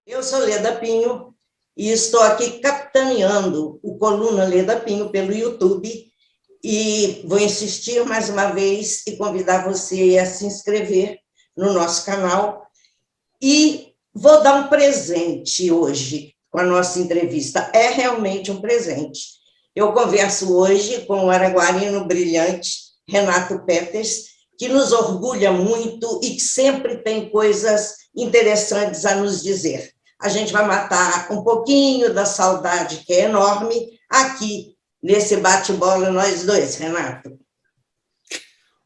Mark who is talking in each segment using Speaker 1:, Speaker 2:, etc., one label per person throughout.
Speaker 1: Eu sou Leda Pinho e estou aqui capitaneando o Coluna Leda Pinho pelo YouTube e vou insistir mais uma vez e convidar você a se inscrever no nosso canal e vou dar um presente hoje com a nossa entrevista. É realmente um presente. Eu converso hoje com o araguarino brilhante Renato Peters, que nos orgulha muito e que sempre tem coisas interessantes a nos dizer. A gente vai matar um pouquinho da saudade, que é enorme, aqui, nesse bate-bola, nós dois, Renato.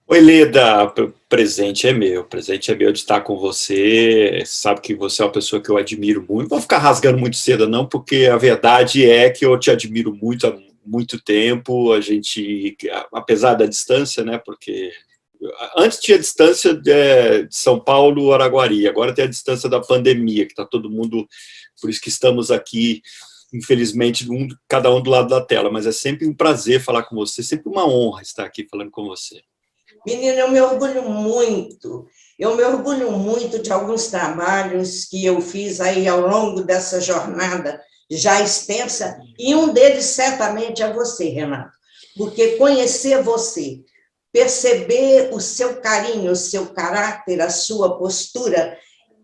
Speaker 2: Oi, Leda, o presente é de estar com você, sabe que você é uma pessoa que eu admiro muito, não vou ficar rasgando muito cedo não, porque a verdade é que eu te admiro muito há muito tempo, a gente, apesar da distância, né, porque antes tinha a distância de São Paulo, Araguari, agora tem a distância da pandemia, que está todo mundo, por isso que estamos aqui, infelizmente, cada um do lado da tela, mas é sempre um prazer falar com você, sempre uma honra estar aqui falando com você.
Speaker 1: Menina, eu me orgulho muito de alguns trabalhos que eu fiz aí ao longo dessa jornada já extensa, e um deles certamente é você, Renato, porque conhecer você, perceber o seu carinho, o seu caráter, a sua postura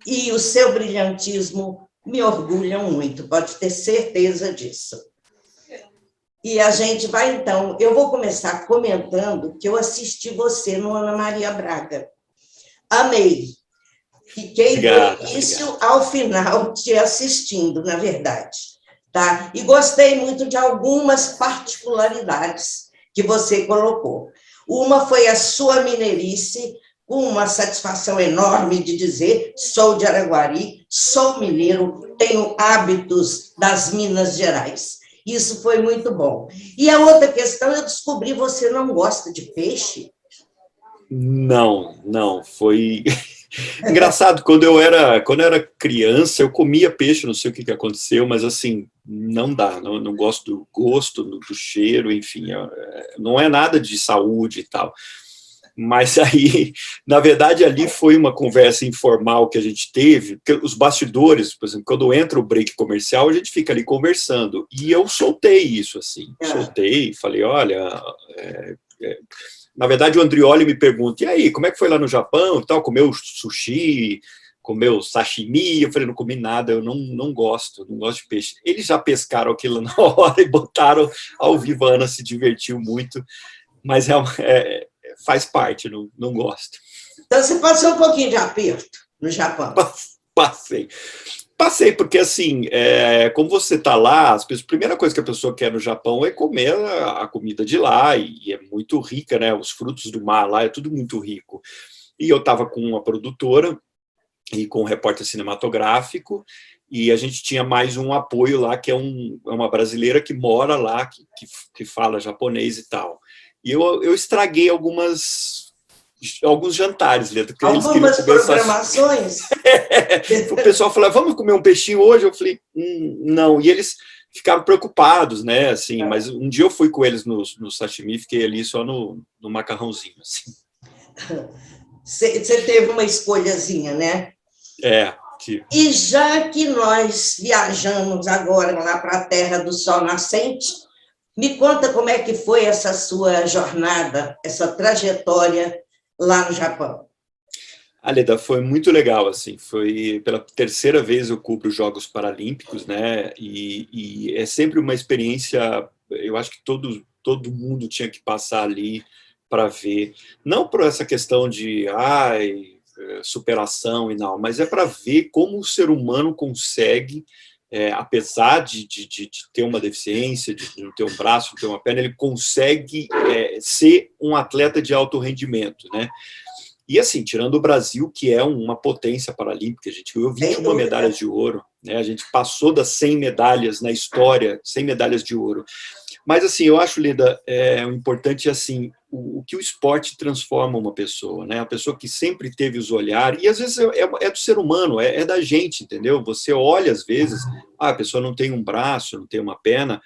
Speaker 1: e o seu brilhantismo me orgulham muito, pode ter certeza disso. E a gente vai, então, eu vou começar comentando que eu assisti você no Ana Maria Braga. Amei. Fiquei do início ao final te assistindo, na verdade. Tá? E gostei muito de algumas particularidades que você colocou. Uma foi a sua mineirice, com uma satisfação enorme de dizer, sou de Araguari, sou mineiro, tenho hábitos das Minas Gerais. Isso foi muito bom. E a outra questão, eu descobri, você não gosta de peixe?
Speaker 2: Não, foi engraçado, quando eu era criança, eu comia peixe, não sei o que aconteceu, mas assim, não dá, não gosto do gosto, do cheiro, enfim, não é nada de saúde e tal. Mas aí, na verdade, ali foi uma conversa informal que a gente teve, porque os bastidores, por exemplo, quando entra o break comercial, a gente fica ali conversando, e eu soltei isso, assim, falei, olha, na verdade o Andrioli me pergunta, e aí, como é que foi lá no Japão, e tal, comeu sushi, comeu sashimi? Eu falei, não comi nada, eu não gosto de peixe. Eles já pescaram aquilo na hora e botaram ao vivo, a Ana se divertiu muito, mas faz parte, não gosto.
Speaker 1: Então, você passou um pouquinho de aperto no Japão.
Speaker 2: Passei, porque assim, como você está lá, a primeira coisa que a pessoa quer no Japão é comer a comida de lá, e é muito rica, né? Os frutos do mar lá é tudo muito rico. E eu estava com uma produtora e com um repórter cinematográfico, e a gente tinha mais um apoio lá, que é uma brasileira que mora lá, que fala japonês e tal. E eu estraguei alguns jantares, Leda.
Speaker 1: Algumas programações?
Speaker 2: O pessoal falou, vamos comer um peixinho hoje? Eu falei, não. E eles ficaram preocupados, né? Assim, mas um dia eu fui com eles no sashimi, fiquei ali só no macarrãozinho. Assim.
Speaker 1: Você teve uma escolhazinha, né?
Speaker 2: Tive.
Speaker 1: E já que nós viajamos agora lá para a Terra do Sol Nascente, me conta como é que foi essa sua jornada, essa trajetória lá no Japão.
Speaker 2: Leda, foi muito legal, assim, foi pela terceira vez eu cubro os Jogos Paralímpicos, né, e é sempre uma experiência, eu acho que todo mundo tinha que passar ali para ver, não por essa questão de, superação e não, mas é para ver como o ser humano consegue, apesar de ter uma deficiência, de não ter um braço, não ter uma perna, ele consegue ser um atleta de alto rendimento, né? E assim, tirando o Brasil, que é uma potência paralímpica, a gente ganhou 21 medalhas de ouro, né? A gente passou das 100 medalhas na história, 100 medalhas de ouro. Mas assim, eu acho, Leda, o importante assim, o que o esporte transforma uma pessoa, né? A pessoa que sempre teve os olhares, e às vezes é do ser humano, é da gente, entendeu? Você olha às vezes, a pessoa não tem um braço, não tem uma perna,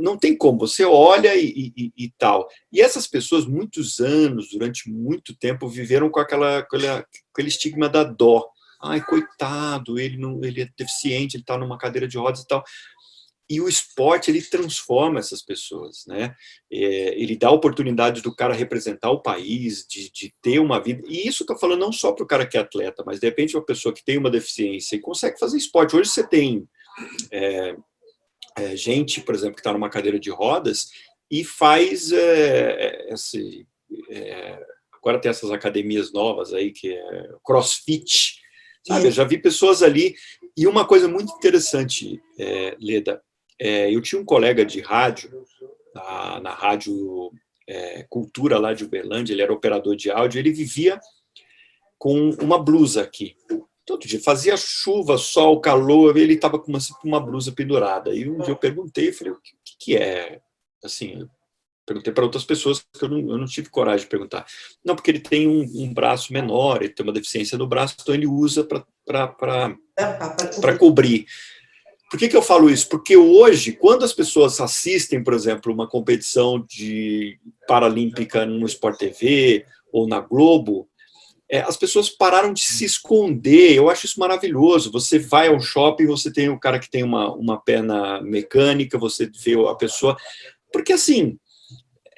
Speaker 2: não tem como, você olha e tal. E essas pessoas, muitos anos, durante muito tempo, viveram com aquele estigma da dó. ai, coitado, ele é deficiente, ele está numa cadeira de rodas e tal. E o esporte, ele transforma essas pessoas, né? Ele dá a oportunidade do cara representar o país, de ter uma vida. E isso estou falando não só para o cara que é atleta, mas de repente uma pessoa que tem uma deficiência e consegue fazer esporte. Hoje você tem gente, por exemplo, que está numa cadeira de rodas e faz agora tem essas academias novas aí, que é CrossFit, sabe? Eu já vi pessoas ali. E uma coisa muito interessante, Leda, eu tinha um colega de rádio, na Rádio Cultura lá de Uberlândia, ele era operador de áudio, ele vivia com uma blusa aqui. Todo dia, fazia chuva, sol, calor, ele estava com uma blusa pendurada. E um dia eu perguntei, falei, o que é? Assim, eu perguntei para outras pessoas, que eu não tive coragem de perguntar. Não, porque ele tem um braço menor, ele tem uma deficiência no braço, então ele usa para cobrir. Por que eu falo isso? Porque hoje, quando as pessoas assistem, por exemplo, uma competição de paralímpica no Sport TV ou na Globo, as pessoas pararam de se esconder. Eu acho isso maravilhoso. Você vai ao shopping, você tem o cara que tem uma perna mecânica, você vê a pessoa... Porque, assim,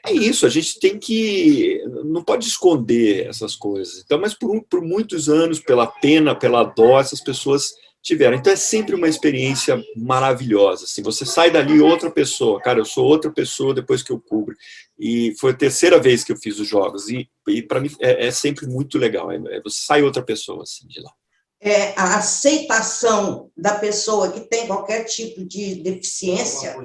Speaker 2: é isso, a gente tem que... Não pode esconder essas coisas. Então, mas por muitos anos, pela pena, pela dó, essas pessoas tiveram. Então, é sempre uma experiência maravilhosa. Assim, você sai dali outra pessoa. Cara, eu sou outra pessoa depois que eu cubro. E foi a terceira vez que eu fiz os jogos. E para mim, é sempre muito legal. Você sai outra pessoa assim, de lá.
Speaker 1: A aceitação da pessoa que tem qualquer tipo de deficiência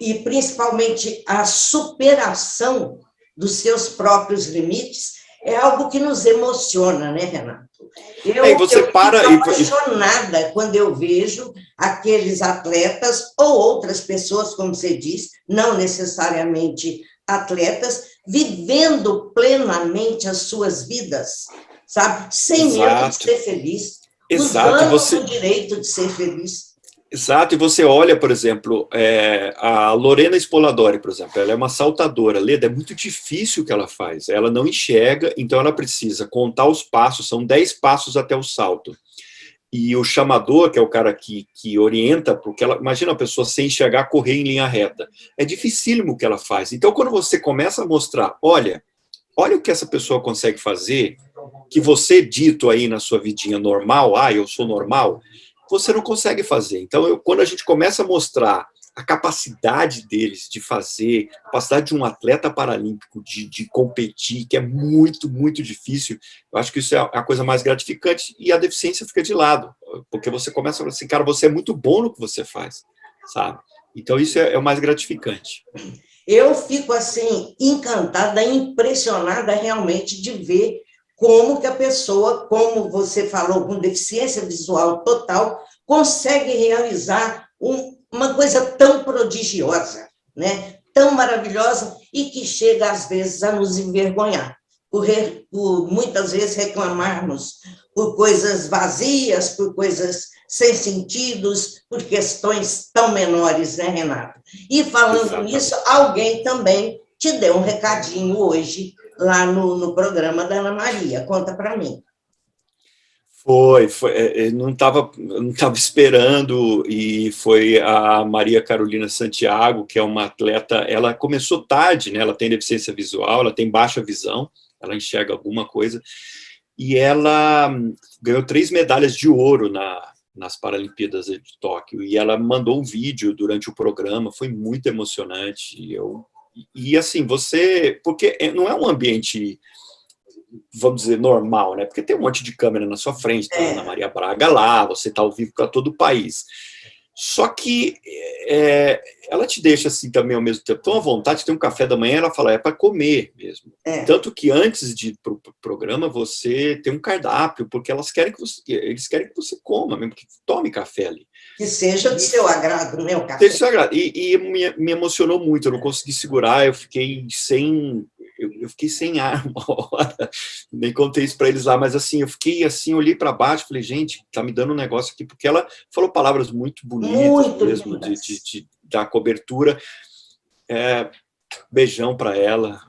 Speaker 1: e, principalmente, a superação dos seus próprios limites é algo que nos emociona, né, Renato? Eu fico apaixonada quando eu vejo aqueles atletas ou outras pessoas, como você diz, não necessariamente atletas, vivendo plenamente as suas vidas, sabe? Sem medo de ser feliz, usando o direito de ser feliz.
Speaker 2: Exato, e você olha, por exemplo, a Lorena Spoladori, por exemplo, ela é uma saltadora. Leda, é muito difícil o que ela faz. Ela não enxerga, então ela precisa contar os passos, são 10 passos até o salto. E o chamador, que é o cara que orienta, porque ela, imagina a pessoa sem enxergar correr em linha reta. É dificílimo o que ela faz. Então, quando você começa a mostrar, olha o que essa pessoa consegue fazer, que você dito aí na sua vidinha normal, eu sou normal, você não consegue fazer. Então, quando a gente começa a mostrar a capacidade deles de fazer, a capacidade de um atleta paralímpico de competir, que é muito, muito difícil, eu acho que isso é a coisa mais gratificante, e a deficiência fica de lado, porque você começa a falar assim, cara, você é muito bom no que você faz, sabe? Então, isso é o mais gratificante.
Speaker 1: Eu fico, assim, encantada, impressionada realmente de ver como que a pessoa, como você falou, com deficiência visual total, consegue realizar uma coisa tão prodigiosa, né? Tão maravilhosa e que chega, às vezes, a nos envergonhar, por muitas vezes reclamarmos por coisas vazias, por coisas sem sentidos, por questões tão menores, né, Renato? E falando nisso, alguém também te deu um recadinho hoje, lá no programa da Ana Maria. Conta para mim.
Speaker 2: Foi, eu não estava esperando, e foi a Maria Carolina Santiago, que é uma atleta, ela começou tarde, né? Ela tem deficiência visual, ela tem baixa visão, ela enxerga alguma coisa, e ela ganhou 3 medalhas de ouro nas Paralimpíadas de Tóquio, e ela mandou um vídeo durante o programa, foi muito emocionante, e assim, porque não é um ambiente, vamos dizer, normal, né? Porque tem um monte de câmera na sua frente, tá a Ana Maria Braga lá, você está ao vivo para todo o país. Só que ela te deixa assim também ao mesmo tempo tão à vontade, tem um café da manhã, ela fala, é para comer mesmo. Tanto que antes de ir para o programa, você tem um cardápio, porque eles querem que você coma mesmo, que tome café ali.
Speaker 1: Que seja do seu agrado, né, o café.
Speaker 2: Do seu agrado. E me emocionou muito, eu não consegui segurar, eu fiquei sem ar uma hora, nem contei isso para eles lá, mas assim, eu fiquei assim, olhei para baixo, falei, gente, tá me dando um negócio aqui, porque ela falou palavras muito bonitas mesmo, da cobertura. Beijão para ela,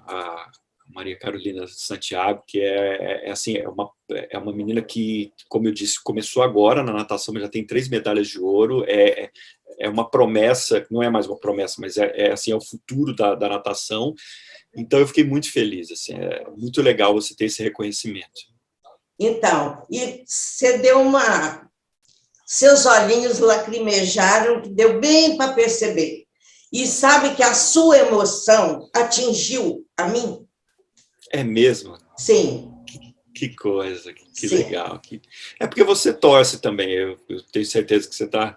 Speaker 2: Maria Carolina Santiago, que assim, é uma menina que, como eu disse, começou agora na natação, mas já tem 3 medalhas de ouro, é uma promessa, não é mais uma promessa, mas assim, é o futuro da natação. Então eu fiquei muito feliz, assim, é muito legal você ter esse reconhecimento.
Speaker 1: Então, e você deu seus olhinhos lacrimejaram, que deu bem para perceber. E sabe que a sua emoção atingiu a mim?
Speaker 2: É mesmo?
Speaker 1: Sim.
Speaker 2: Que coisa, que
Speaker 1: Sim.
Speaker 2: legal. É porque você torce também, eu tenho certeza que você está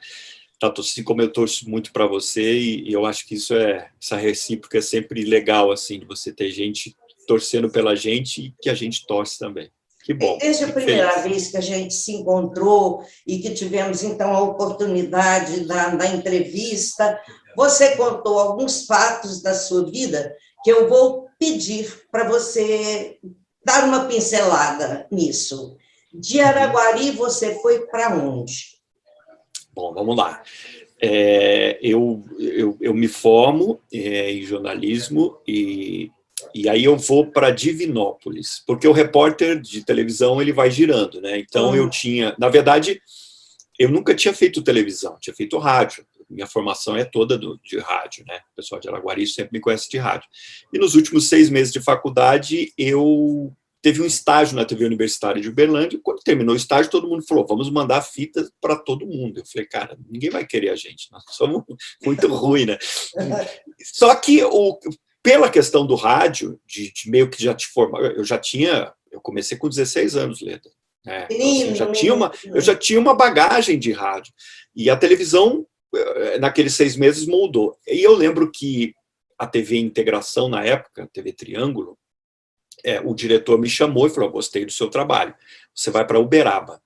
Speaker 2: assim como eu torço muito para você, e eu acho que essa recíproca é sempre legal, assim, de você ter gente torcendo pela gente e que a gente torce também. Que bom.
Speaker 1: Desde a primeira vez que a gente se encontrou e que tivemos, então, a oportunidade da entrevista, você contou alguns fatos da sua vida que eu vou pedir para você dar uma pincelada nisso. De Araguari, você foi para onde?
Speaker 2: Bom, vamos lá. Eu me formo em jornalismo e aí eu vou para Divinópolis, porque o repórter de televisão ele vai girando, né? Então eu tinha, na verdade, eu nunca tinha feito televisão, tinha feito rádio. Minha formação é toda de rádio, né? O pessoal de Araguari sempre me conhece de rádio. E nos últimos 6 meses de faculdade, eu teve um estágio na TV Universitária de Uberlândia, e quando terminou o estágio, todo mundo falou, vamos mandar fitas para todo mundo. Eu falei, cara, ninguém vai querer a gente, nós somos muito ruins, né? Só que, pela questão do rádio, de meio que já te formar, eu comecei com 16 anos, Leda. Então, assim, eu já tinha uma bagagem de rádio. E a televisão, naqueles 6 meses, moldou. E eu lembro que a TV Integração, na época, a TV Triângulo, o diretor me chamou e falou, gostei do seu trabalho, você vai para Uberaba.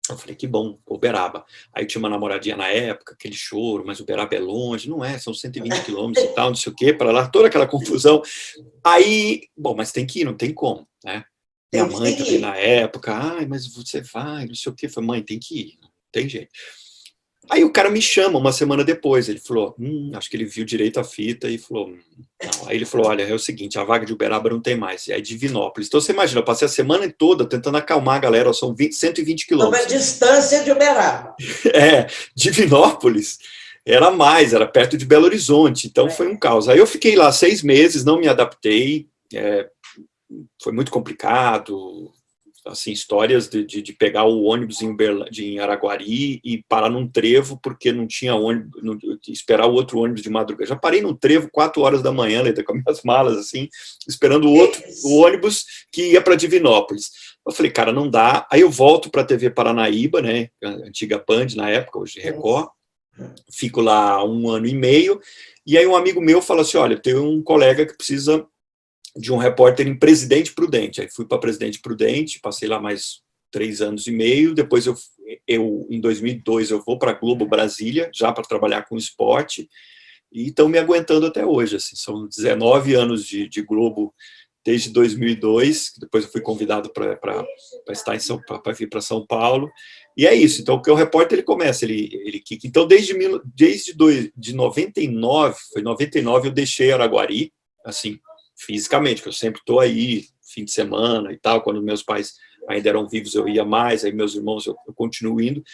Speaker 2: Eu falei, que bom, Uberaba. Aí tinha uma namoradinha na época, aquele choro, mas Uberaba é longe, não é, são 120 quilômetros e tal, não sei o quê, para lá, toda aquela confusão. Aí, bom, mas tem que ir, não tem como, né? Minha mãe também na época, mas você vai, não sei o quê. Eu falei, mãe, tem que ir, não tem jeito. Aí o cara me chama uma semana depois, ele falou, acho que ele viu direito a fita e falou, não. Aí ele falou, olha, é o seguinte, a vaga de Uberaba não tem mais, é Divinópolis. Então você imagina, eu passei a semana toda tentando acalmar a galera, são 120 quilômetros.
Speaker 1: Sobre a distância de Uberaba.
Speaker 2: Divinópolis era perto de Belo Horizonte, então foi um caos. Aí eu fiquei lá 6 meses, não me adaptei, foi muito complicado, assim, histórias de pegar o ônibus em Araguari e parar num trevo porque não tinha ônibus, esperar o outro ônibus de madrugada. Já parei num trevo 4 horas da manhã, com minhas malas, assim, esperando o ônibus que ia para Divinópolis. Eu falei, cara, não dá. Aí eu volto para a TV Paranaíba, né, a antiga Band na época, hoje Record, fico lá 1 ano e meio, e aí um amigo meu fala assim, olha, tem um colega que precisa de um repórter em Presidente Prudente. Aí fui para Presidente Prudente, passei lá mais 3 anos e meio, depois eu em 2002 eu vou para a Globo Brasília, já para trabalhar com esporte, e estão me aguentando até hoje, assim, são 19 anos de Globo desde 2002, depois eu fui convidado para estar para vir para São Paulo, e é isso. Então, porque o repórter ele começa, ele quica. Então, desde 99, foi 99 eu deixei Araguari, assim, fisicamente, porque eu sempre estou aí, fim de semana e tal, quando meus pais ainda eram vivos eu ia mais, aí meus irmãos eu continuo indo.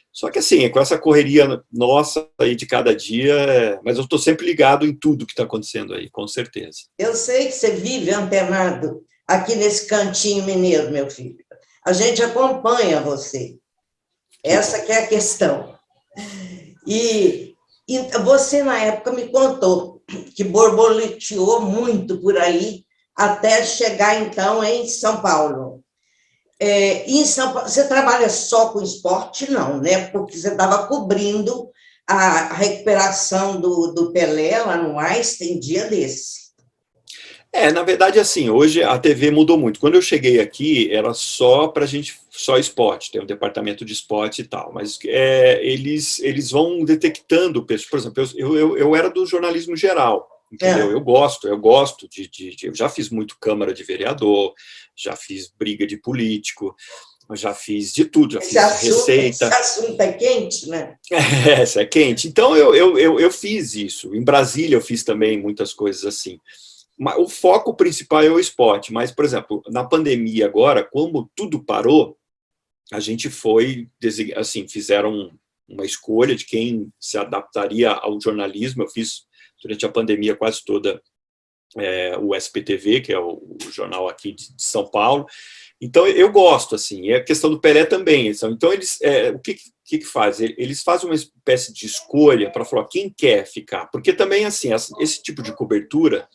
Speaker 2: Só que assim, com essa correria nossa aí de cada dia, mas eu estou sempre ligado em tudo que está acontecendo aí, com certeza.
Speaker 1: Eu sei que você vive antenado aqui nesse cantinho mineiro, meu filho. A gente acompanha você. Essa que é a questão. E você, na época, me contou que borboleteou muito por aí até chegar, então, em São Paulo. Em São Paulo, você trabalha só com esporte? Não, né? Porque você estava cobrindo a recuperação do Pelé lá no Einstein, dia desse.
Speaker 2: Na verdade, assim, hoje a TV mudou muito. Quando eu cheguei aqui, era só para a gente, só esporte, tem um departamento de esporte e tal, mas eles vão detectando, por exemplo, eu era do jornalismo geral, entendeu? Eu gosto eu já fiz muito Câmara de Vereador, já fiz briga de político, já fiz de tudo, já fiz receita.
Speaker 1: Esse assunto é quente, né?
Speaker 2: Essa é quente. Então, eu fiz isso. Em Brasília, eu fiz também muitas coisas assim. o foco principal é o esporte, mas, por exemplo, na pandemia agora, como tudo parou, a gente foi, assim, fizeram uma escolha de quem se adaptaria ao jornalismo. Eu fiz, durante a pandemia quase toda, o SPTV, que é o jornal aqui de São Paulo. Então, eu gosto, assim, e a questão do Pelé também. Então, eles, o que faz? Eles fazem uma espécie de escolha para falar quem quer ficar, porque também, assim, esse tipo de cobertura,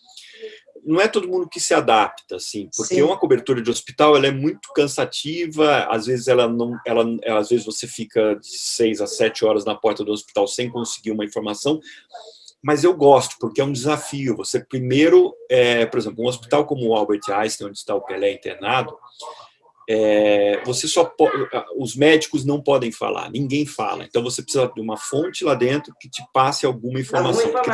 Speaker 2: não é todo mundo que se adapta, assim, porque
Speaker 1: Sim.
Speaker 2: uma cobertura de hospital, ela é muito cansativa, às vezes às vezes você fica de 6 a 7 horas na porta do hospital sem conseguir uma informação, mas eu gosto, porque é um desafio. Você primeiro, por exemplo, um hospital como o Albert Einstein, onde está o Pelé internado, os médicos não podem falar, ninguém fala. Então você precisa de uma fonte lá dentro que te passe alguma informação. Porque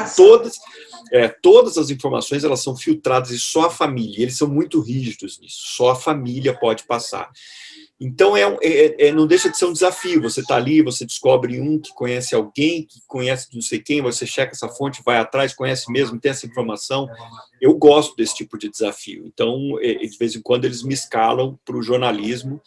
Speaker 2: todas as informações, elas são filtradas e só a família, eles são muito rígidos nisso, só a família pode passar. Então, não deixa de ser um desafio. Você está ali, você descobre um que conhece alguém, que conhece não sei quem, você checa essa fonte, vai atrás, conhece mesmo, tem essa informação. Eu gosto desse tipo de desafio. Então, de vez em quando, eles me escalam para o jornalismo,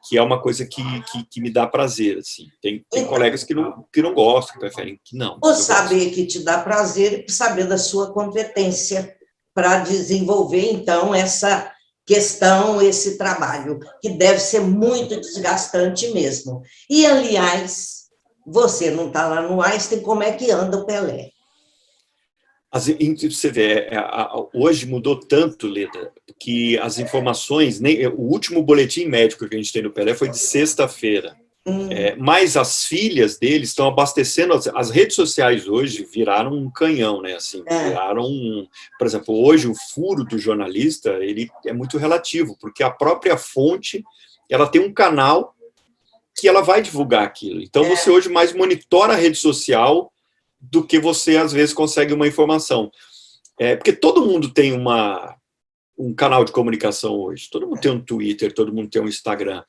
Speaker 2: que é uma coisa que me dá prazer. Assim. Tem colegas que não gostam, que preferem que não.
Speaker 1: Ou saber que te dá prazer e saber da sua competência para desenvolver, então, essa questão, esse trabalho, que deve ser muito desgastante mesmo. E, aliás, você não está lá no Einstein, como é que anda o Pelé?
Speaker 2: Você vê, hoje mudou tanto, Leda, que as informações, o último boletim médico que a gente tem no Pelé foi de sexta-feira. Mas as filhas dele estão abastecendo, as redes sociais hoje viraram um canhão, né? Assim, por exemplo, hoje o furo do jornalista, ele é muito relativo, porque a própria fonte, ela tem um canal que ela vai divulgar aquilo. Então você hoje mais monitora a rede social do que você às vezes consegue uma informação. Porque todo mundo tem um canal de comunicação hoje, todo mundo tem um Twitter, todo mundo tem um Instagram.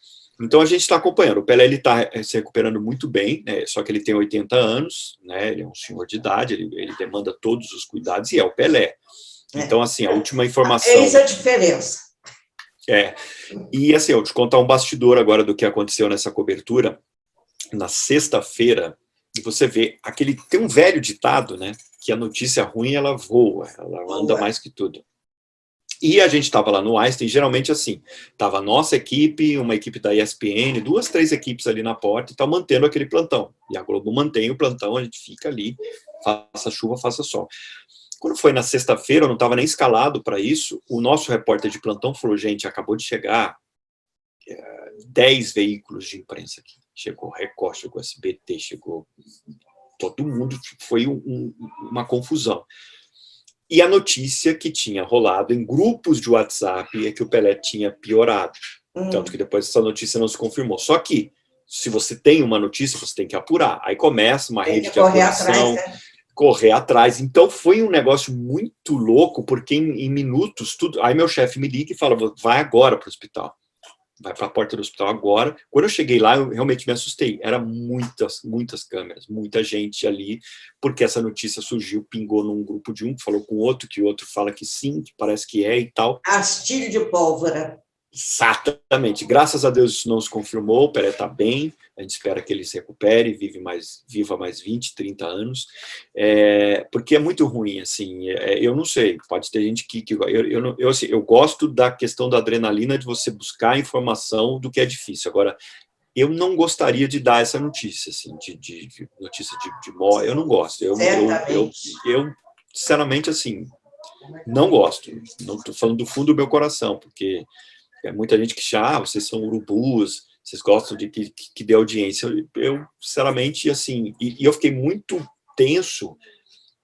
Speaker 2: Então, a gente está acompanhando. O Pelé está se recuperando muito bem, né? Só que ele tem 80 anos, né? Ele é um senhor de idade, ele demanda todos os cuidados, e é o Pelé. Então, assim, a última informação...
Speaker 1: Eis a diferença.
Speaker 2: E, assim, eu vou te contar um bastidor agora do que aconteceu nessa cobertura. Na sexta-feira, e você vê, tem um velho ditado, né? Que a notícia ruim, ela voa, ela anda mais que tudo. E a gente estava lá no Einstein, geralmente assim, estava a nossa equipe, uma equipe da ESPN, 2, 3 equipes ali na porta e tal, mantendo aquele plantão. E a Globo mantém o plantão, a gente fica ali, faça chuva, faça sol. Quando foi na sexta-feira, eu não estava nem escalado para isso, o nosso repórter de plantão falou, gente, acabou de chegar 10 veículos de imprensa aqui. Chegou Record, chegou SBT, chegou todo mundo, foi uma confusão. E a notícia que tinha rolado em grupos de WhatsApp é que o Pelé tinha piorado. Tanto que depois essa notícia não se confirmou. Só que, se você tem uma notícia, você tem que apurar. Aí começa uma rede de apuração, correr atrás. Então, foi um negócio muito louco, porque em minutos, tudo... Aí meu chefe me liga e fala, vai agora para o hospital. Vai para a porta do hospital agora. Quando eu cheguei lá, eu realmente me assustei. Era muitas câmeras, muita gente ali, porque essa notícia surgiu, pingou num grupo de um, que falou com o outro, que o outro fala que sim, que parece que é e tal.
Speaker 1: Astilho de pólvora.
Speaker 2: Exatamente. Graças a Deus isso não se confirmou, o Pelé está bem, a gente espera que ele se recupere, viva mais 20, 30 anos, porque é muito ruim, assim, eu não sei, pode ter gente que assim, eu gosto da questão da adrenalina de você buscar informação do que é difícil. Agora, eu não gostaria de dar essa notícia, assim, de notícia de morte, eu não gosto, eu sinceramente, assim, não gosto, não estou falando do fundo do meu coração, porque muita gente que vocês são urubus, vocês gostam de que dê audiência. Eu sinceramente, assim, e eu fiquei muito tenso,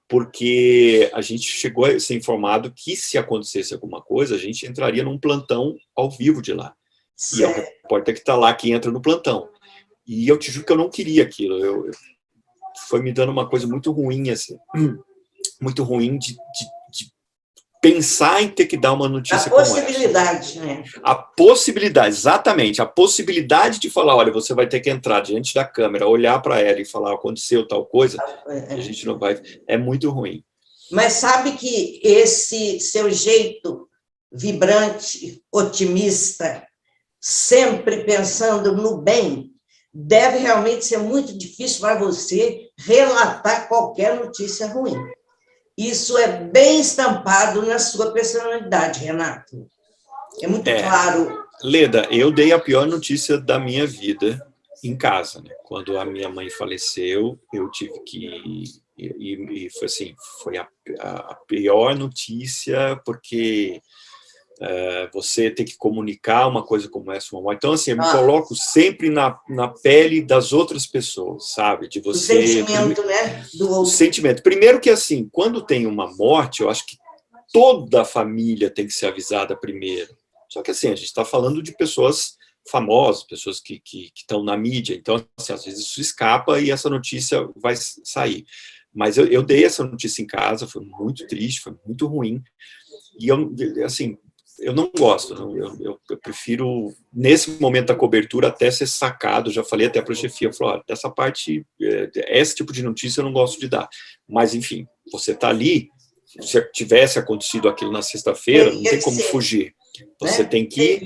Speaker 2: porque a gente chegou a ser informado que se acontecesse alguma coisa, a gente entraria num plantão ao vivo de lá. E é o repórter que está lá, que entra no plantão. E eu te juro que eu não queria aquilo. Foi me dando uma coisa muito ruim, assim, muito ruim de pensar em ter que dar uma notícia como essa. A possibilidade, né? A possibilidade, exatamente. A possibilidade de falar, olha, você vai ter que entrar diante da câmera, olhar para ela e falar, aconteceu tal coisa, a gente não vai... É muito ruim.
Speaker 1: Mas sabe que esse seu jeito vibrante, otimista, sempre pensando no bem, deve realmente ser muito difícil para você relatar qualquer notícia ruim. Isso é bem estampado na sua personalidade, Renato. É muito claro.
Speaker 2: Leda, eu dei a pior notícia da minha vida em casa, né? Quando a minha mãe faleceu, eu tive que... E foi assim, foi a pior notícia, porque você tem que comunicar uma coisa como essa, uma morte. Então, assim, eu me coloco sempre na pele das outras pessoas, sabe? De você...
Speaker 1: O sentimento, né? Do outro.
Speaker 2: O sentimento. Primeiro que, assim, quando tem uma morte, eu acho que toda a família tem que ser avisada primeiro. Só que, assim, a gente está falando de pessoas famosas, pessoas que estão na mídia. Então, assim, às vezes isso escapa e essa notícia vai sair. Mas eu dei essa notícia em casa, foi muito triste, foi muito ruim. E, assim, eu não gosto. Eu prefiro, nesse momento da cobertura, até ser sacado. Já falei até para a chefia, falou, dessa parte, esse tipo de notícia eu não gosto de dar. Mas, enfim, você está ali, se tivesse acontecido aquilo na sexta-feira, não tem como fugir. Você tem que...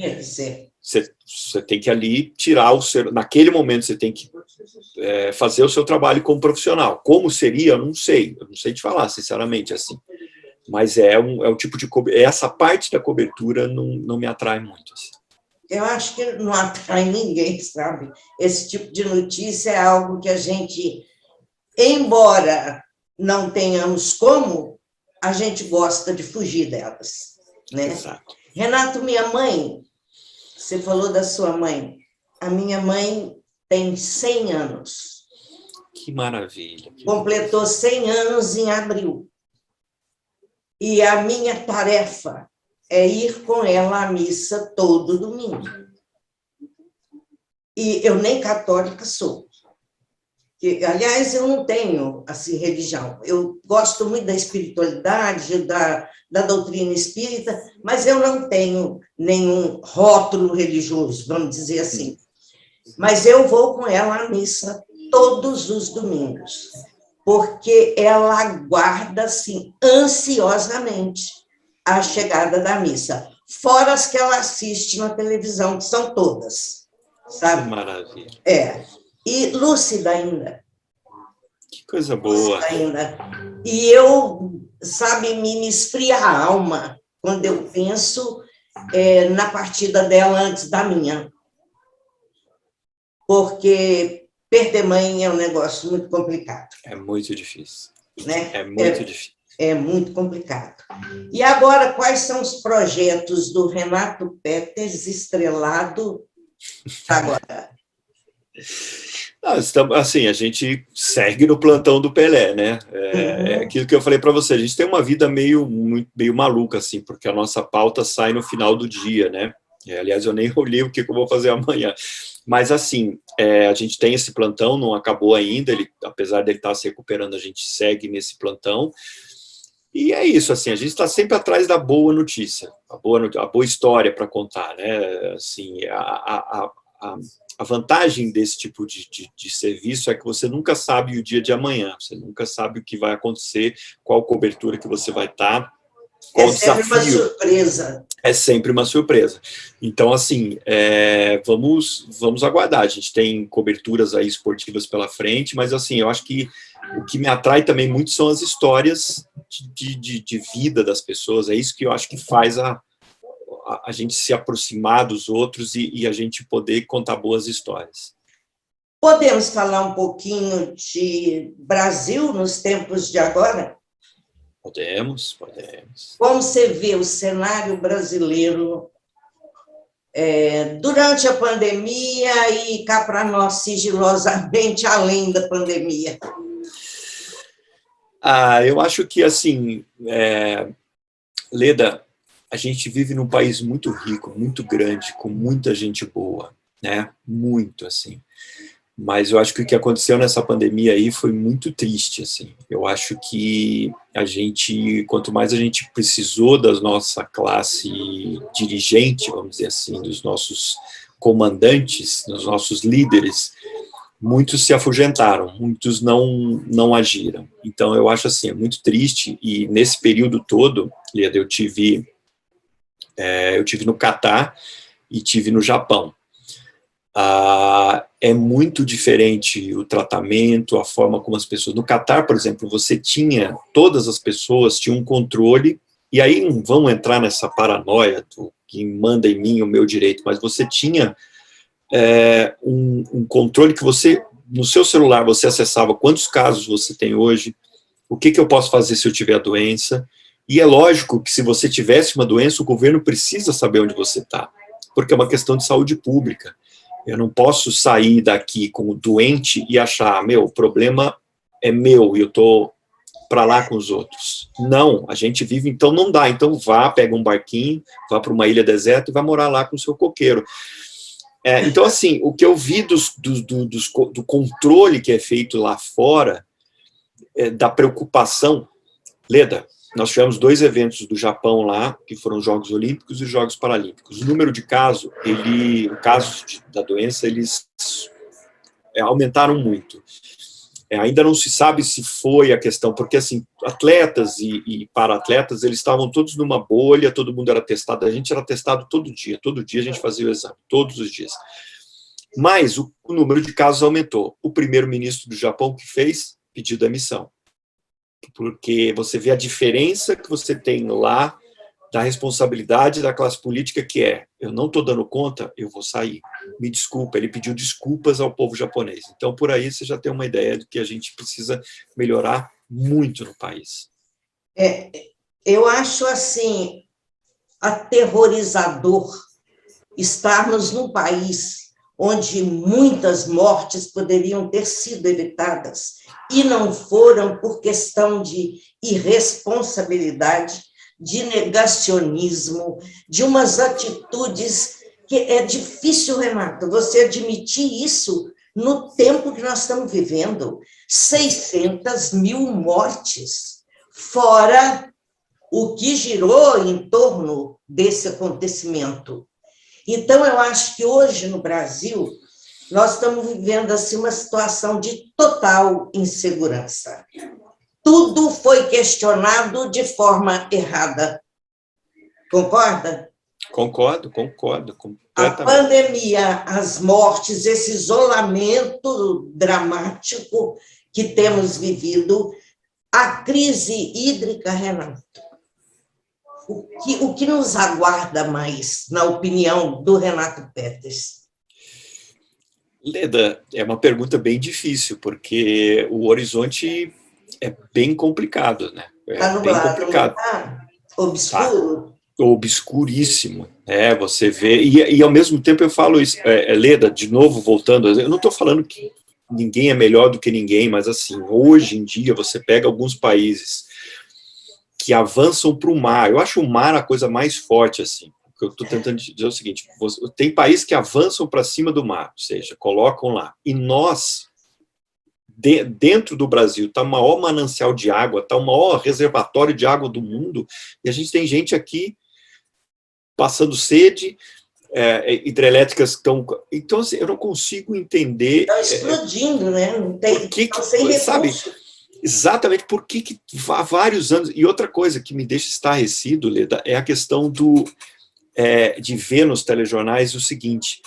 Speaker 2: Você tem que ali tirar o seu... Naquele momento, você tem que fazer o seu trabalho como profissional. Como seria, eu não sei te falar, sinceramente, assim. Mas é um tipo de... Essa parte da cobertura não me atrai muito. Assim.
Speaker 1: Eu acho que não atrai ninguém, sabe? Esse tipo de notícia é algo que a gente, embora não tenhamos como, a gente gosta de fugir delas, né?
Speaker 2: Exato.
Speaker 1: Renato, minha mãe, você falou da sua mãe, a minha mãe tem 100 anos.
Speaker 2: Que maravilha.
Speaker 1: Completou 100 anos em abril. E a minha tarefa é ir com ela à missa todo domingo. E eu nem católica sou. Aliás, eu não tenho assim, religião. Eu gosto muito da espiritualidade, da doutrina espírita, mas eu não tenho nenhum rótulo religioso, vamos dizer assim. Mas eu vou com ela à missa todos os domingos, porque ela aguarda, assim, ansiosamente a chegada da missa, fora as que ela assiste na televisão, que são todas, sabe?
Speaker 2: Que maravilha.
Speaker 1: E lúcida ainda.
Speaker 2: Que coisa boa.
Speaker 1: Lúcida ainda. E eu, sabe, me esfria a alma quando eu penso na partida dela antes da minha. Porque perder mãe é um negócio muito complicado.
Speaker 2: É muito difícil.
Speaker 1: Né?
Speaker 2: É muito difícil.
Speaker 1: É muito complicado. E agora, quais são os projetos do Renato Peters estrelado agora?
Speaker 2: Assim, a gente segue no plantão do Pelé, né? É aquilo que eu falei para você, a gente tem uma vida meio maluca, assim, porque a nossa pauta sai no final do dia, né? Aliás, eu nem olhei o que eu vou fazer amanhã. Mas, assim, a gente tem esse plantão, não acabou ainda, apesar dele estar se recuperando, a gente segue nesse plantão. E é isso, assim, a gente está sempre atrás da boa notícia, a boa história para contar, né? Assim, a vantagem desse tipo de serviço é que você nunca sabe o dia de amanhã, você nunca sabe o que vai acontecer, qual cobertura que você vai estar, qual desafio.
Speaker 1: É sempre uma surpresa.
Speaker 2: É sempre uma surpresa. Então, assim, vamos aguardar. A gente tem coberturas aí esportivas pela frente, mas, assim, eu acho que o que me atrai também muito são as histórias de vida das pessoas. É isso que eu acho que faz a gente se aproximar dos outros e a gente poder contar boas histórias.
Speaker 1: Podemos falar um pouquinho de Brasil nos tempos de agora?
Speaker 2: Podemos.
Speaker 1: Como você vê o cenário brasileiro durante a pandemia e cá para nós, sigilosamente, além da pandemia?
Speaker 2: Eu acho que, assim, Leda, a gente vive num país muito rico, muito grande, com muita gente boa, né? Muito, assim. Mas eu acho que o que aconteceu nessa pandemia aí foi muito triste, assim. Eu acho que quanto mais a gente precisou da nossa classe dirigente, vamos dizer assim, dos nossos comandantes, dos nossos líderes, muitos se afugentaram, muitos não agiram. Então, eu acho assim, é muito triste, e nesse período todo, Leda, eu tive no Catar e tive no Japão. É muito diferente o tratamento, a forma como as pessoas... No Catar, por exemplo, todas as pessoas tinham um controle, e aí não vão entrar nessa paranoia do que manda em mim o meu direito, mas você tinha um controle que você, no seu celular, você acessava quantos casos você tem hoje, o que eu posso fazer se eu tiver a doença, e é lógico que se você tivesse uma doença, o governo precisa saber onde você está, porque é uma questão de saúde pública. Eu não posso sair daqui como doente e achar, o problema é meu e eu estou para lá com os outros. Não, a gente vive, então não dá. Então pega um barquinho, vá para uma ilha deserta e vai morar lá com o seu coqueiro. Então, assim, o que eu vi do controle que é feito lá fora, da preocupação... Leda, nós tivemos 2 eventos do Japão lá, que foram os Jogos Olímpicos e os Jogos Paralímpicos. O número de casos, da doença, eles aumentaram muito. Ainda não se sabe se foi a questão, porque assim, atletas e para-atletas, eles estavam todos numa bolha, todo mundo era testado, a gente era testado todo dia a gente fazia o exame, todos os dias. Mas o número de casos aumentou. O primeiro-ministro do Japão que fez, pediu demissão. Porque você vê a diferença que você tem lá da responsabilidade da classe política, que eu não estou dando conta, eu vou sair. Me desculpa, ele pediu desculpas ao povo japonês. Então, por aí, você já tem uma ideia de que a gente precisa melhorar muito no país.
Speaker 1: Eu acho, assim, aterrorizador estarmos num país onde muitas mortes poderiam ter sido evitadas e não foram por questão de irresponsabilidade, de negacionismo, de umas atitudes que é difícil, Renato, você admitir isso no tempo que nós estamos vivendo. 600 mil mortes, fora o que girou em torno desse acontecimento. Então, eu acho que hoje, no Brasil, nós estamos vivendo assim, uma situação de total insegurança. Tudo foi questionado de forma errada. Concorda?
Speaker 2: Concordo.
Speaker 1: A pandemia, as mortes, esse isolamento dramático que temos vivido, a crise hídrica, Renato. O que nos aguarda mais, na opinião do Renato Peters?
Speaker 2: Leda, é uma pergunta bem difícil, porque o horizonte é bem complicado, né?
Speaker 1: Está nublado, bem complicado. Tá obscuro?
Speaker 2: Tá obscuríssimo. Você vê, e ao mesmo tempo eu falo isso, Leda, de novo, voltando, eu não estou falando que ninguém é melhor do que ninguém, mas assim, hoje em dia você pega alguns países que avançam para o mar. Eu acho o mar a coisa mais forte, assim. O que eu estou tentando dizer é o seguinte, tem países que avançam para cima do mar, ou seja, colocam lá. E nós, dentro do Brasil, está o maior manancial de água, está o maior reservatório de água do mundo, e a gente tem gente aqui passando sede, hidrelétricas estão... Então, assim, eu não consigo entender...
Speaker 1: Está explodindo, né? Não tem, sem recurso.
Speaker 2: Sabe, exatamente por que há vários anos... E outra coisa que me deixa estarrecido, Leda, é a questão de ver nos telejornais o seguinte,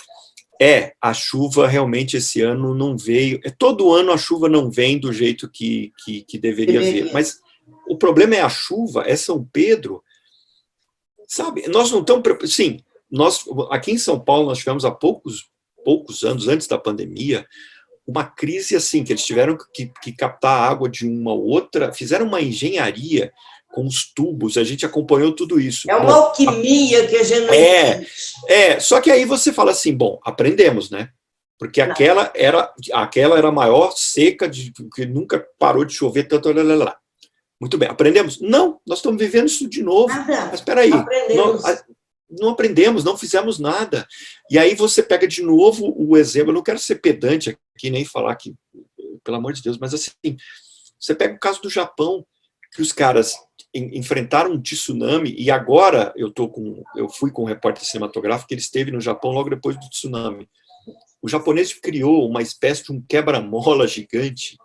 Speaker 2: a chuva realmente esse ano não veio... Todo ano a chuva não vem do jeito que deveria vir, mas o problema é a chuva, é São Pedro, sabe? Nós não estamos... Sim, aqui em São Paulo nós tivemos há poucos anos, antes da pandemia, uma crise assim, que eles tiveram que captar água de uma outra, fizeram uma engenharia com os tubos, a gente acompanhou tudo isso.
Speaker 1: É uma alquimia que a gente não entende.
Speaker 2: Só que aí você fala assim, aprendemos, né? Porque aquela era a maior seca, que nunca parou de chover tanto. Muito bem, aprendemos? Não, nós estamos vivendo isso de novo. Mas espera aí, não aprendemos, não fizemos nada. E aí você pega de novo o exemplo, eu não quero ser pedante aqui, nem falar que, pelo amor de Deus, mas assim, você pega o caso do Japão, que os caras enfrentaram um tsunami, e agora eu fui com um repórter cinematográfico que ele esteve no Japão logo depois do tsunami. o japonês criou uma espécie de um quebra-mola gigante,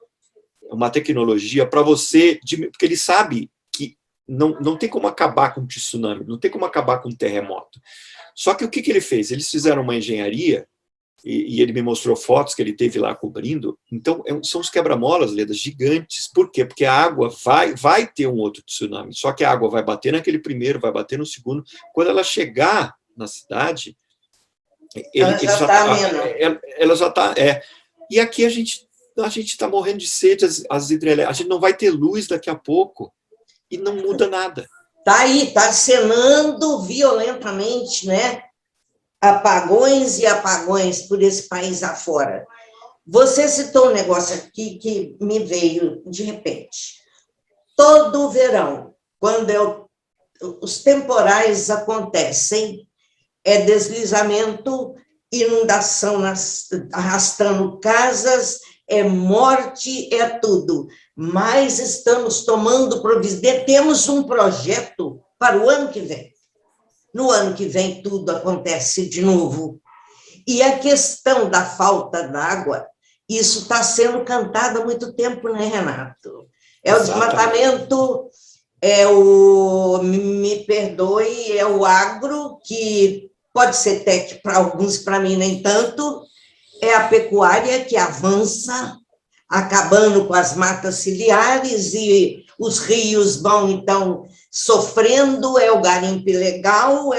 Speaker 2: uma tecnologia para você, porque ele sabe que não tem como acabar com o tsunami, não tem como acabar com o terremoto. Só que o que ele fez? Eles fizeram uma engenharia, e ele me mostrou fotos que ele teve lá cobrindo. Então, são os quebra-molas, Leda, gigantes. Por quê? Porque a água vai ter um outro tsunami, só que a água vai bater naquele primeiro, vai bater no segundo. Quando ela chegar na cidade,
Speaker 1: ela já está menor.
Speaker 2: Ela já está... E aqui a gente está morrendo de sede, as hidrelétricas. A gente não vai ter luz daqui a pouco, e não muda nada.
Speaker 1: Está aí, está acenando violentamente, né? Apagões e apagões por esse país afora. Você citou um negócio aqui que me veio de repente. Todo verão, quando os temporais acontecem, é deslizamento, inundação arrastando casas, é morte, é tudo. Mas estamos tomando providência, temos um projeto para o ano que vem. No ano que vem, tudo acontece de novo. E a questão da falta d'água, isso está sendo cantado há muito tempo, né, Renato? É o desmatamento, me perdoe, é o agro, que pode ser tech para alguns, para mim nem tanto, é a pecuária que avança, acabando com as matas ciliares, e os rios vão, então, sofrendo, é o garimpo ilegal,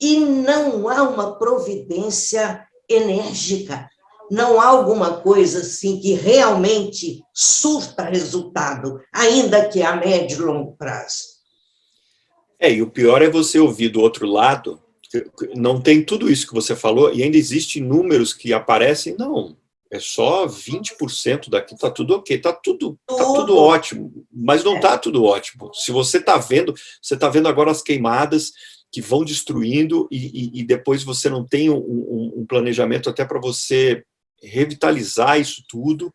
Speaker 1: e não há uma providência enérgica, não há alguma coisa assim que realmente surta resultado, ainda que a médio e longo prazo.
Speaker 2: E o pior é você ouvir do outro lado, não tem tudo isso que você falou, e ainda existem números que aparecem, não, é só 20% daqui, está tudo ok, está tudo ótimo, mas não está tudo ótimo. Se você está vendo agora as queimadas que vão destruindo, e depois você não tem um planejamento até para você revitalizar isso tudo,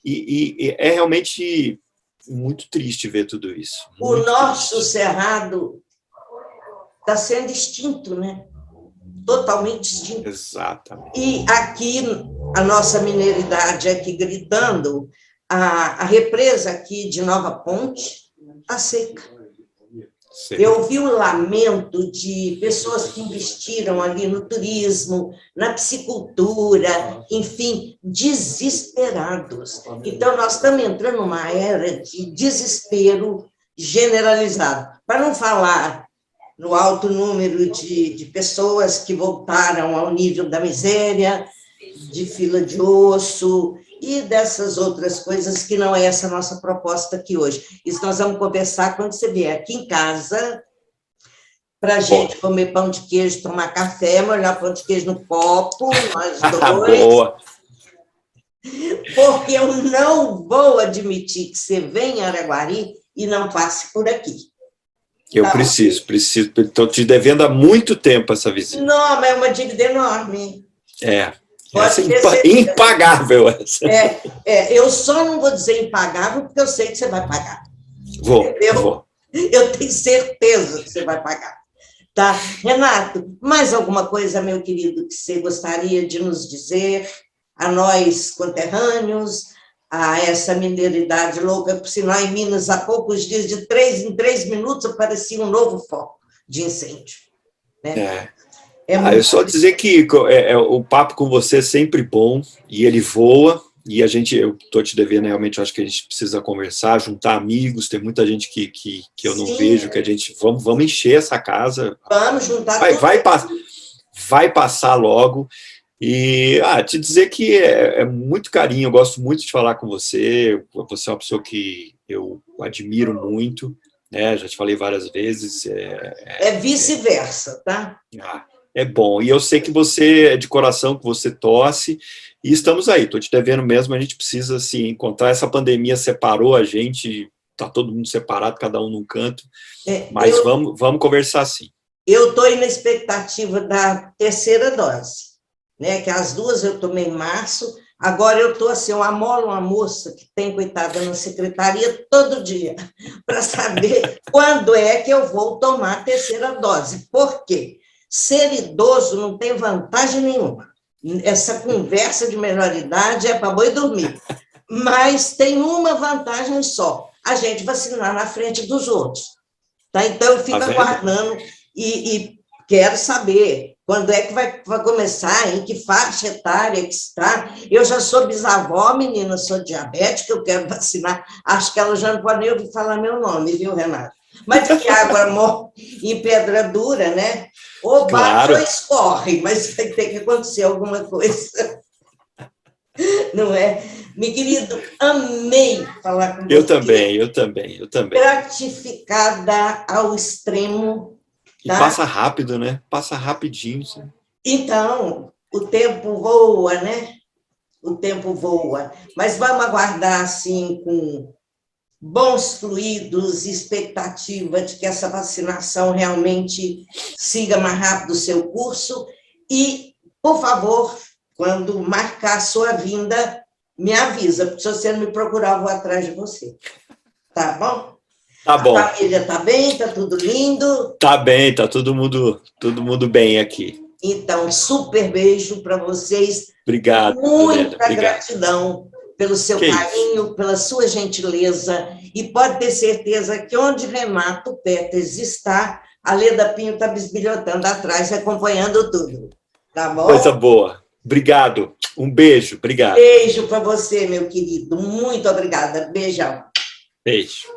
Speaker 2: e é realmente muito triste ver tudo isso.
Speaker 1: O nosso cerrado está sendo extinto, né? Totalmente extinto.
Speaker 2: Exatamente.
Speaker 1: E aqui, a nossa mineridade aqui gritando, a represa aqui de Nova Ponte está seca. Sim. Eu vi o lamento de pessoas que investiram ali no turismo, na piscicultura, enfim, desesperados. Então, nós estamos entrando numa era de desespero generalizado. Para não falar no alto número de pessoas que voltaram ao nível da miséria, de fila de osso, e dessas outras coisas que não é essa nossa proposta aqui hoje. Isso nós vamos conversar quando você vier aqui em casa, para a gente comer pão de queijo, tomar café, molhar pão de queijo no copo, nós dois.
Speaker 2: Boa.
Speaker 1: Porque eu não vou admitir que você venha em Araguari e não passe por aqui.
Speaker 2: Eu preciso. Estou te devendo há muito tempo essa visita.
Speaker 1: Não, mas é uma dívida enorme.
Speaker 2: Essa é impagável. Essa.
Speaker 1: Eu só não vou dizer impagável, porque eu sei que você vai pagar.
Speaker 2: Vou.
Speaker 1: Eu tenho certeza que você vai pagar. Tá? Renato, mais alguma coisa, meu querido, que você gostaria de nos dizer a nós, conterrâneos, a essa mineridade louca? Por sinal, em Minas, há poucos dias, de 3 em 3 minutos, aparecia um novo foco de incêndio. Né?
Speaker 2: Eu só dizer que o papo com você é sempre bom, e ele voa, e eu estou te devendo, realmente, eu acho que a gente precisa conversar, juntar amigos, tem muita gente que eu não vejo, que a gente, vamos encher essa casa.
Speaker 1: Vamos juntar
Speaker 2: vai passar logo, e te dizer que é muito carinho, eu gosto muito de falar com você, você é uma pessoa que eu admiro muito, né? Já te falei várias vezes.
Speaker 1: Vice-versa, tá?
Speaker 2: É bom, e eu sei que você é de coração, que você torce, e estamos aí, estou te devendo mesmo, a gente precisa se encontrar, essa pandemia separou a gente, está todo mundo separado, cada um num canto, mas vamos conversar sim.
Speaker 1: Eu estou na expectativa da terceira dose, né, que as 2 eu tomei em março, agora eu estou assim, eu amolo uma moça que tem, coitada, na secretaria todo dia, para saber quando é que eu vou tomar a terceira dose. Por quê? Ser idoso não tem vantagem nenhuma. Essa conversa de menor idade é para boi dormir. Mas tem uma vantagem só, a gente vacinar na frente dos outros. Tá? Então, eu fico aguardando e quero saber quando é que vai começar, em que faixa etária que está. Eu já sou bisavó, menina, sou diabética, eu quero vacinar. Acho que ela já não pode nem ouvir falar meu nome, viu, Renato? Mas que água morre em pedra dura, né? Ou bate ou escorre, mas vai ter que acontecer alguma coisa. Não é? Meu querido, amei falar com você.
Speaker 2: Eu também.
Speaker 1: Gratificada ao extremo.
Speaker 2: Tá? E passa rápido, né? Passa rapidinho. Sim.
Speaker 1: Então, o tempo voa, né? O tempo voa. Mas vamos aguardar, assim, com bons fluidos, expectativa de que essa vacinação realmente siga mais rápido o seu curso. E, por favor, quando marcar a sua vinda, me avisa, porque se você não me procurar, eu vou atrás de você. Tá bom?
Speaker 2: Tá bom.
Speaker 1: A família está bem? Está tudo lindo?
Speaker 2: Tá bem, tá todo mundo bem aqui.
Speaker 1: Então, super beijo para vocês.
Speaker 2: Obrigado.
Speaker 1: Muita gratidão pelo seu carinho, pela sua gentileza. E pode ter certeza que onde Renato Peters está, a Leda Pinho está bisbilhotando atrás, acompanhando tudo. Tá bom?
Speaker 2: Coisa boa. Obrigado. Um beijo. Obrigado.
Speaker 1: Beijo para você, meu querido. Muito obrigada. Beijão.
Speaker 2: Beijo.